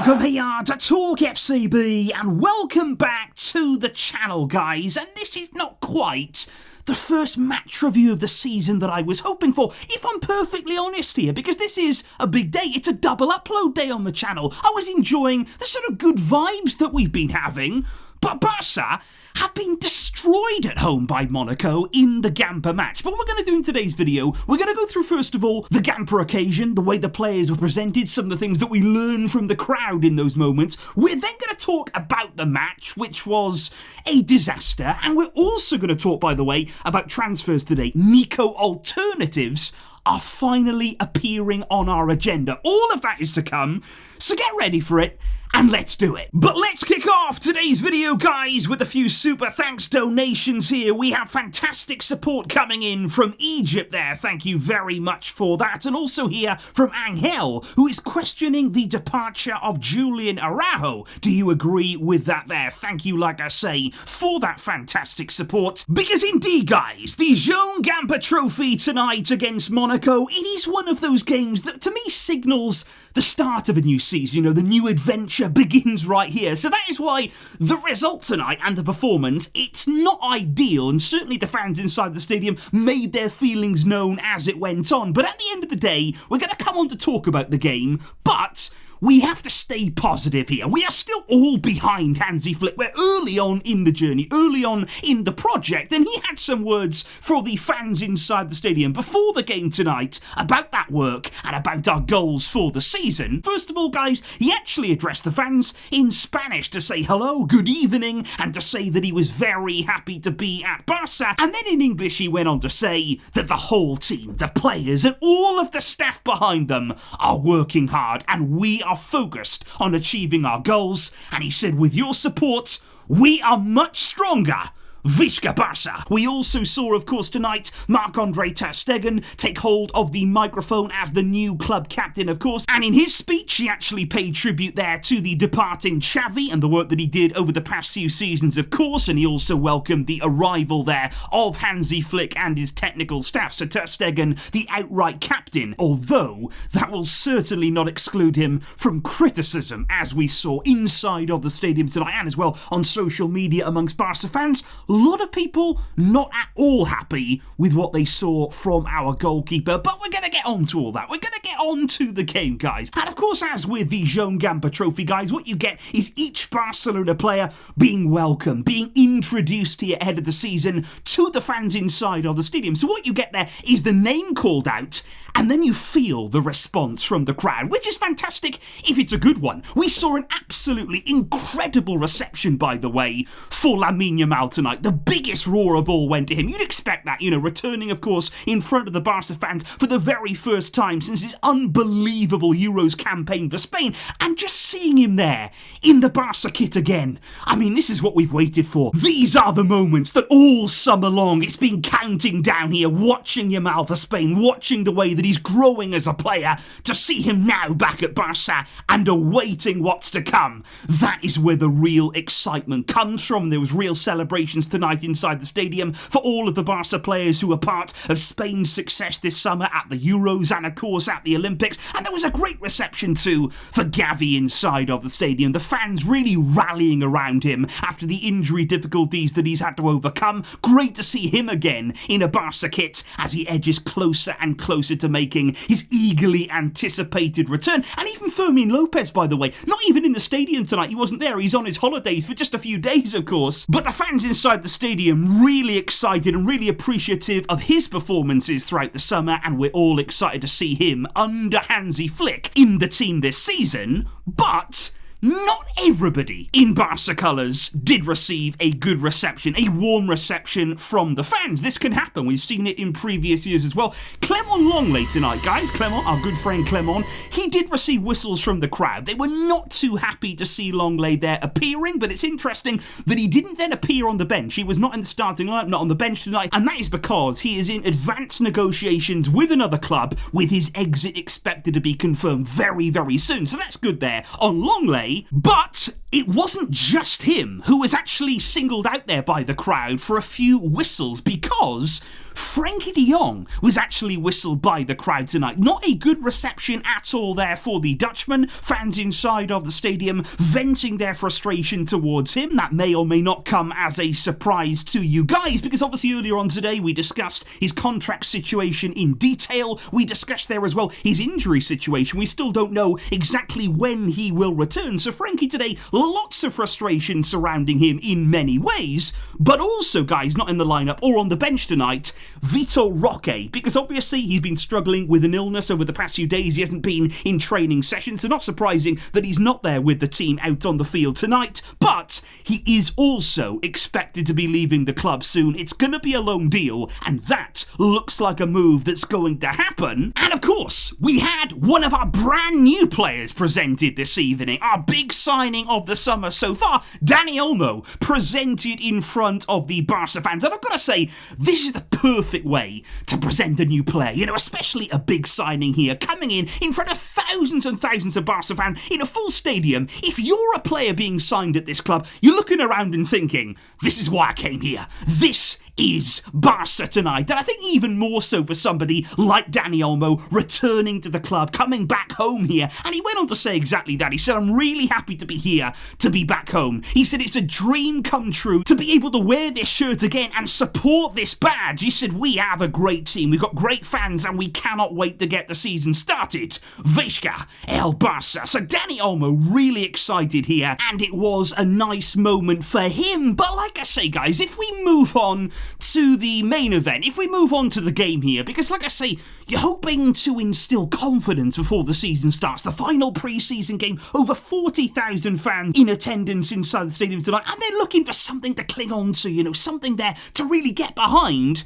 Welcome here to TalkFCB and welcome back to the channel, guys. And this is not quite the first match review of the season that I was hoping for, if I'm perfectly honest here, because this is a big day. It's a double upload day on the channel. I was enjoying the sort of good vibes that we've been having, but Barca have been destroyed at home by Monaco in the Gamper match. But what we're going to do in today's video, we're going to go through, first of all, the Gamper occasion, the way the players were presented, some of the things that we learned from the crowd in those moments. We're then going to talk about the match, which was a disaster. And we're also going to talk, by the way, about transfers today. Nico alternatives are finally appearing on our agenda. All of that is to come, so get ready for it. And let's do it. But let's kick off today's video, guys, with a few super thanks donations here. We have fantastic support coming in from Egypt there. Thank you very much for that. And also here from Angel, who is questioning the departure of Julian Araujo. Do you agree with that there? Thank you, like I say, for that fantastic support. Because indeed, guys, the Joan Gamper Trophy tonight against Monaco, it is one of those games that to me signals the start of a new season. You know, the new adventure begins right here. So that is why the result tonight and the performance, it's not ideal, and certainly the fans inside the stadium made their feelings known as it went on. But at the end of the day, we're going to come on to talk about the game, but we have to stay positive here. We are still all behind Hansi Flick. We're early on in the journey, early on in the project, and he had some words for the fans inside the stadium before the game tonight about that work and about our goals for the season. First of all, guys, he actually addressed the fans in Spanish to say hello, good evening, and to say that he was very happy to be at Barca. And then in English, he went on to say that the whole team, the players, and all of the staff behind them are working hard, and we are focused on achieving our goals. And he said, with your support, we are much stronger. Visca Barca. We also saw, of course, tonight, Marc-Andre ter Stegen take hold of the microphone as the new club captain, of course, and in his speech, he actually paid tribute there to the departing Xavi and the work that he did over the past few seasons, of course, and he also welcomed the arrival there of Hansi Flick and his technical staff. So ter Stegen, the outright captain, although that will certainly not exclude him from criticism, as we saw inside of the stadium tonight and as well on social media amongst Barca fans. A lot of people not at all happy with what they saw from our goalkeeper, but we're going to get on to all that. We're going to get on to the game, guys. And of course, as with the Joan Gamper Trophy, guys, what you get is each Barcelona player being welcomed, being introduced here ahead of the season to the fans inside of the stadium. So what you get there is the name called out, and then you feel the response from the crowd, which is fantastic if it's a good one. We saw an absolutely incredible reception, by the way, for Lamine Yamal tonight. The biggest roar of all went to him. You'd expect that, you know, returning, of course, in front of the Barca fans for the very first time since his unbelievable Euros campaign for Spain, and just seeing him there in the Barca kit again. I mean, this is what we've waited for. These are the moments that all summer long it's been counting down here, watching Yamal for Spain, watching the way that he's growing as a player, to see him now back at Barca and awaiting what's to come. That is where the real excitement comes from. There was real celebrations tonight inside the stadium for all of the Barca players who were part of Spain's success this summer at the Euros and, of course, at the Olympics. And there was a great reception too for Gavi inside of the stadium. The fans really rallying around him after the injury difficulties that he's had to overcome. Great to see him again in a Barca kit as he edges closer and closer to making his eagerly anticipated return. And even Fermin Lopez, by the way, not even in the stadium tonight. He wasn't there. He's on his holidays for just a few days, of course. But the fans inside the stadium really excited and really appreciative of his performances throughout the summer, and we're all excited to see him under Hansi Flick in the team this season. But not everybody in Barca colours did receive a good reception, a warm reception from the fans. This can happen. We've seen it in previous years as well. Clement Longley tonight, guys. Clement, our good friend Clement, he did receive whistles from the crowd. They were not too happy to see Longley there appearing, but it's interesting that he didn't then appear on the bench. He was not in the starting lineup, not on the bench tonight, and that is because he is in advanced negotiations with another club, with his exit expected to be confirmed very, very soon. So that's good there on Longley. But it wasn't just him who was actually singled out there by the crowd for a few whistles, because Frankie de Jong was actually whistled by the crowd tonight. Not a good reception at all there for the Dutchman. Fans inside of the stadium venting their frustration towards him. That may or may not come as a surprise to you guys, because obviously earlier on today we discussed his contract situation in detail. We discussed there as well his injury situation. We still don't know exactly when he will return. So Frankie today, lots of frustration surrounding him in many ways. But also, guys, not in the lineup or on the bench tonight, Vitor Roque, because obviously he's been struggling with an illness over the past few days. He hasn't been in training sessions, so not surprising that he's not there with the team out on the field tonight. But he is also expected to be leaving the club soon. It's going to be a loan deal, and that looks like a move that's going to happen. And of course, we had one of our brand new players presented this evening, our big signing of the summer so far, Dani Olmo, presented in front of the Barca fans. And I've got to say, this is the perfect way to present a new player, you know, especially a big signing here, coming in front of thousands and thousands of Barca fans in a full stadium. If you're a player being signed at this club, you're looking around and thinking, this is why I came here. This is Barca tonight. And I think even more so for somebody like Dani Olmo returning to the club, coming back home here. And he went on to say exactly that. He said, I'm really happy to be here, to be back home. He said, it's a dream come true to be able to wear this shirt again and support this badge. He said, we have a great team. We've got great fans and we cannot wait to get the season started. Visca El Barca. So Dani Olmo really excited here, and it was a nice moment for him. But like I say, guys, if we move on to the main event, if we move on to the game here, because like I say, you're hoping to instill confidence before the season starts. The final pre-season game, over 40,000 fans in attendance inside the stadium tonight, and they're looking for something to cling on to, you know, something there to really get behind.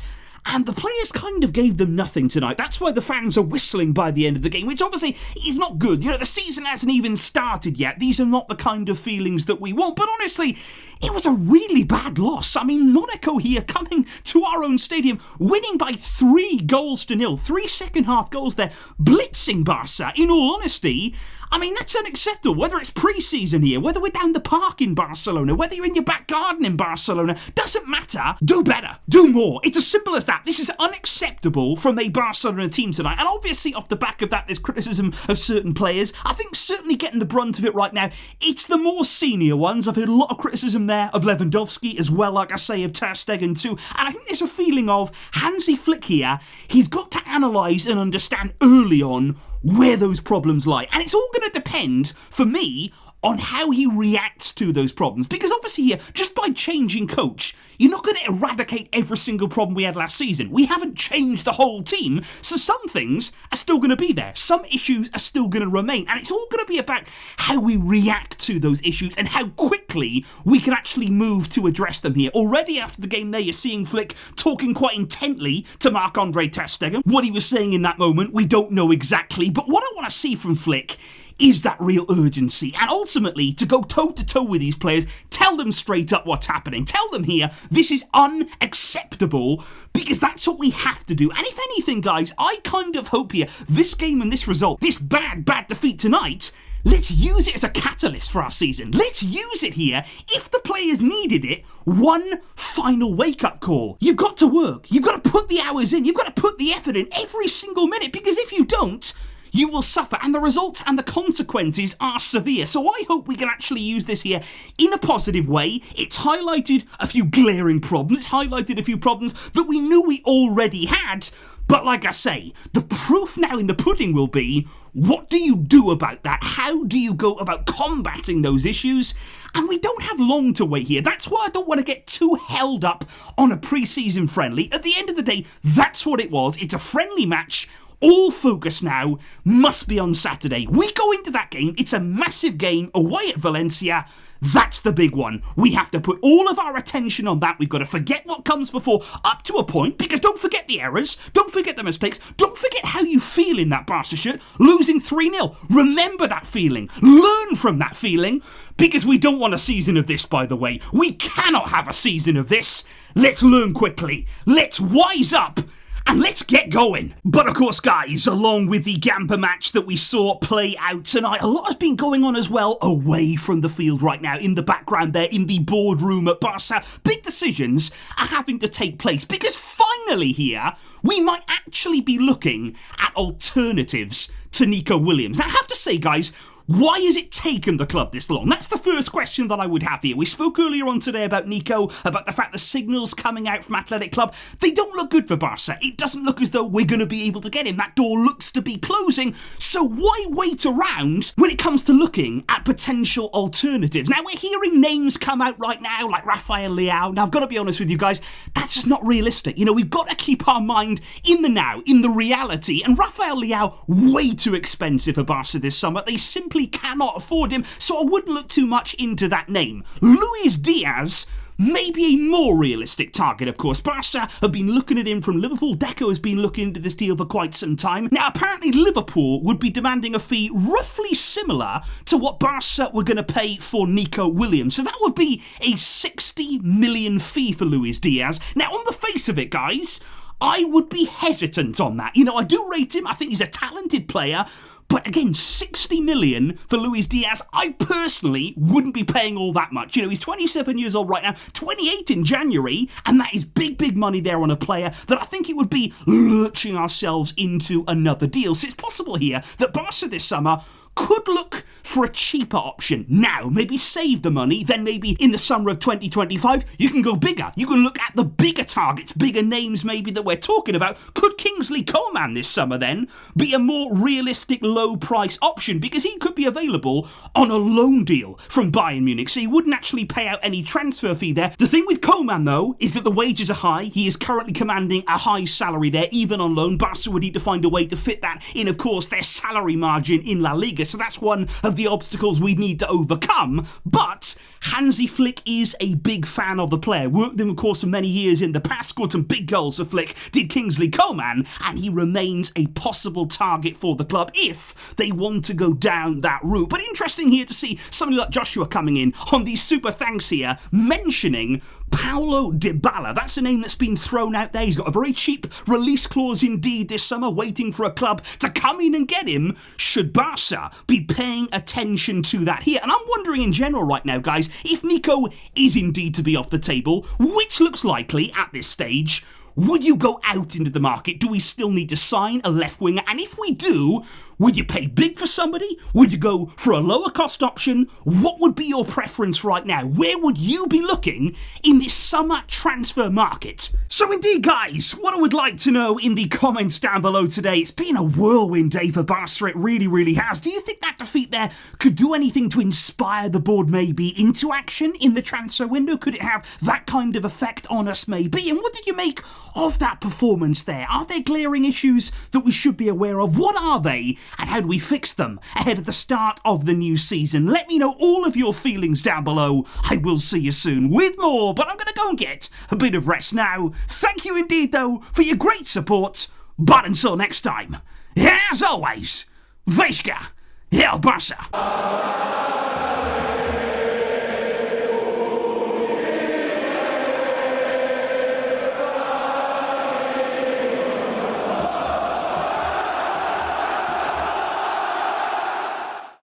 And the players kind of gave them nothing tonight. That's why the fans are whistling by the end of the game, which obviously is not good. You know, the season hasn't even started yet. These are not the kind of feelings that we want. But honestly, it was a really bad loss. I mean, Monaco here coming to our own stadium, winning by 3-0. 3 second-half goals there, blitzing Barca. In all honesty, I mean, that's unacceptable. Whether it's pre-season here, whether we're down the park in Barcelona, whether you're in your back garden in Barcelona, doesn't matter. Do better. Do more. It's as simple as that. This is unacceptable from a Barcelona team tonight. And obviously, off the back of that, there's criticism of certain players. I think certainly getting the brunt of it right now, it's the more senior ones. I've heard a lot of criticism there of Lewandowski as well, like I say, of Ter Stegen too. And I think there's a feeling of Hansi Flick here. He's got to analyse and understand early on where those problems lie. And it's all going to depend, for me, on how he reacts to those problems. Because obviously here, just by changing coach, you're not going to eradicate every single problem we had last season. We haven't changed the whole team, so some things are still going to be there. Some issues are still going to remain. And it's all going to be about how we react to those issues and how quickly we can actually move to address them here. Already after the game there, you're seeing Flick talking quite intently to Marc-Andre Ter Stegen. What he was saying in that moment, we don't know exactly. But what I want to see from Flick is that real urgency, and ultimately to go toe-to-toe with these players, tell them straight up what's happening. Tell them here, this is unacceptable, because that's what we have to do. And if anything, guys, I kind of hope here, this game and this result, this bad defeat tonight, let's use it as a catalyst for our season. Let's use it here. If the players needed it, one final wake-up call. You've got to work. You've got to put the hours in. You've got to put the effort in every single minute, because if you don't, you will suffer, and the results and the consequences are severe. So I hope we can actually use this here in a positive way. It's highlighted a few glaring problems. It's highlighted a few problems that we knew we already had. But like I say, the proof now in the pudding will be, what do you do about that? How do you go about combating those issues? And we don't have long to wait here. That's why I don't want to get too held up on a pre-season friendly. At the end of the day, that's what it was. It's a friendly match. All focus now must be on Saturday. We go into that game. It's a massive game away at Valencia. That's the big one. We have to put all of our attention on that. We've got to forget what comes before, up to a point, because don't forget the errors, don't forget the mistakes, don't forget how you feel in that Barca shirt, losing 3-0. Remember that feeling. Learn from that feeling, because we don't want a season of this, by the way. We cannot have a season of this. Let's learn quickly. Let's wise up and let's get going. But of course, guys, along with the Gamper match that we saw play out tonight, a lot has been going on as well away from the field right now, in the background there, in the boardroom at Barca. Big decisions are having to take place because finally here, we might actually be looking at alternatives to Nico Williams. Now, I have to say, guys, why has it taken the club this long? That's the first question that I would have here. We spoke earlier on today about Nico, about the fact the signals coming out from Athletic Club, they don't look good for Barca. It doesn't look as though we're going to be able to get him. That door looks to be closing. So why wait around when it comes to looking at potential alternatives? Now, we're hearing names come out right now, like Rafael Leao. Now, I've got to be honest with you guys, that's just not realistic. You know, we've got to keep our mind in the now, in the reality. And Rafael Leao, way too expensive for Barca this summer. They simply cannot afford him, so I wouldn't look too much into that name. Luis Diaz may be a more realistic target, of course. Barca have been looking at him from Liverpool. Deco has been looking into this deal for quite some time. Now, apparently Liverpool would be demanding a fee roughly similar to what Barca were going to pay for Nico Williams. So that would be a 60 million fee for Luis Diaz. Now, on the face of it, guys, I would be hesitant on that. You know, I do rate him. I think he's a talented player. But again, 60 million for Luis Diaz, I personally wouldn't be paying all that much. You know, he's 27 years old right now, 28 in January, and that is big, big money there on a player that I think it would be lurching ourselves into another deal. So it's possible here that Barca this summer could look for a cheaper option now, maybe save the money, then maybe in the summer of 2025, you can go bigger. You can look at the bigger targets, bigger names maybe that we're talking about. Could Kingsley Coman this summer then be a more realistic low price option? Because he could be available on a loan deal from Bayern Munich, so he wouldn't actually pay out any transfer fee there. The thing with Coman though, is that the wages are high. He is currently commanding a high salary there, even on loan. Barca would need to find a way to fit that in, of course, their salary margin in La Liga. So that's one of the obstacles we need to overcome. But Hansi Flick is a big fan of the player. Worked with him, of course, for many years in the past. Scored some big goals for Flick. Did Kingsley Coman. And he remains a possible target for the club if they want to go down that route. But interesting here to see somebody like Joshua coming in on these super thanks here, mentioning Paulo Dybala. That's a name that's been thrown out there. He's got a very cheap release clause indeed this summer, waiting for a club to come in and get him. Should Barca be paying attention to that here? And I'm wondering in general right now, guys, if Nico is indeed to be off the table, which looks likely at this stage, would you go out into the market? Do we still need to sign a left winger? And if we do, would you pay big for somebody? Would you go for a lower cost option? What would be your preference right now? Where would you be looking in this summer transfer market? So indeed, guys, what I would like to know in the comments down below today, it's been a whirlwind day for Barca, it really, really has. Do you think that defeat there could do anything to inspire the board maybe into action in the transfer window? Could it have that kind of effect on us maybe? And what did you make of that performance there? Are there glaring issues that we should be aware of? What are they? And how do we fix them ahead of the start of the new season? Let me know all of your feelings down below. I will see you soon with more, but I'm going to go and get a bit of rest now. Thank you indeed, though, for your great support. But until next time, as always, Vejka, El Barca.